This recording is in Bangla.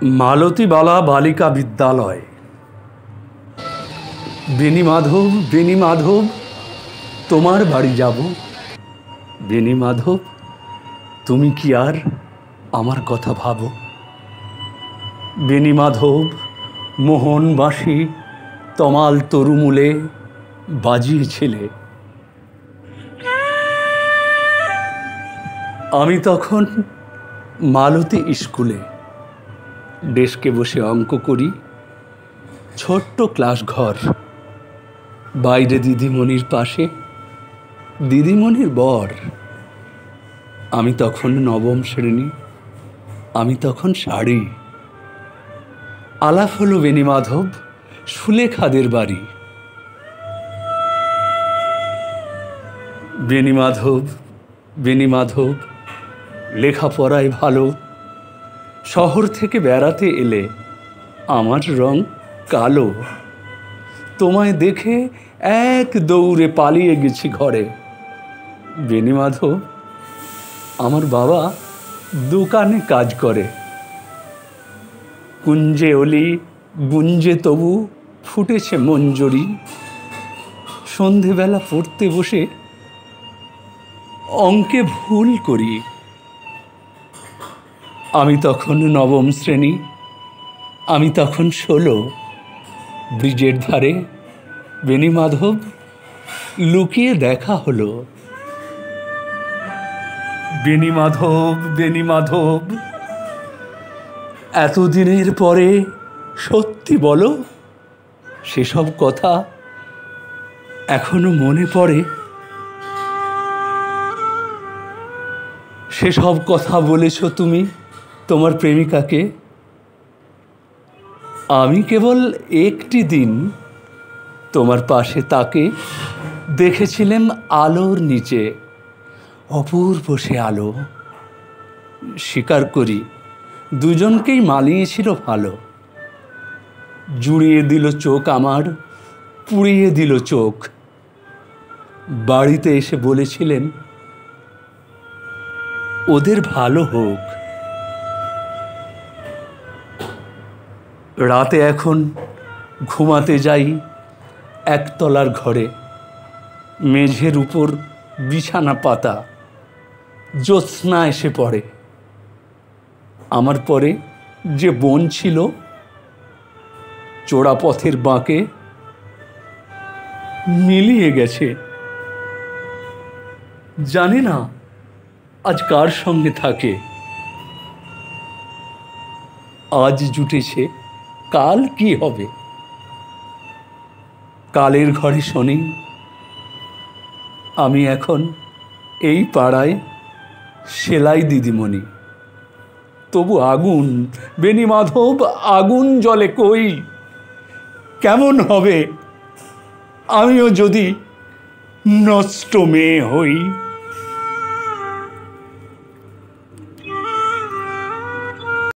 মালতীবালা বালিকা বিদ্যালয়। বেণী মাধব তোমার বাড়ি যাব। বেণী মাধব, তুমি কি আর আমার কথা ভাবো? বেণী মাধব মোহন বাঁশি তমাল তরুমূলে বাজিয়েছিলে। আমি তখন মালতী স্কুলে ডেস্কে বসে অঙ্ক করি। ছোট্ট ক্লাস ঘর, বাইরে দিদিমণির পাশে দিদিমণির বর। আমি তখন নবম শ্রেণী, আমি তখন শাড়ি। আলাপ হলো বেণী মাধব সুলেখাদের বাড়ি। বেণী মাধব লেখাপড়ায় ভালো। শহর থেকে বেড়াতে এলে আমার রং কালো। তোমায় দেখে এক দৌড়ে পালিয়ে গেছি ঘরে। বেণী মাধব, আমার বাবা দোকানে কাজ করে। কুঞ্জে অলি গুঞ্জে তবু ফুটেছে মঞ্জরি। সন্ধেবেলা পড়তে বসে অঙ্কে ভুল করি। আমি তখন নবম শ্রেণী, আমি তখন 16। ব্রিজের ধারে বেণী মাধব লুকিয়ে দেখা হলো। বেণী মাধব, এতদিনের পরে সত্যি বলো, সেসব কথা এখনো মনে পড়ে? সেসব কথা বলেছ তুমি তোমার প্রেমিকাকে। আমি কেবল একটি দিন তোমার পাশে তাকে দেখেছিলাম আলোর নিচে। অপূর্ব সে আলো। স্বীকার করি, দুজনকেই মানিয়েছিল ভালো। জুড়িয়ে দিল চোখ আমার, পুড়িয়ে দিল চোখ। বাড়িতে এসে বলেছিলেন ওদের ভালো হোক। রাতে এখন ঘুমাতে যাই একতলার ঘরে। মেঝের উপর বিছানা পাতা, জ্যোৎস্না এসে পড়ে। আমার পরে যে বোন ছিল চোরা পথের বাঁকে মিলিয়ে গেছে। জানি না আজ কার সঙ্গে থাকে। আজ জুটেছে, কাল কি হবে? কালের ঘরে শোনে আমি এখন এই পাড়ায় সেলাই দিদিমণি। তবু আগুন, বেণী মাধব, আগুন জ্বলে কই। কেমন হবে আমিও যদি নষ্ট মেয়ে হই?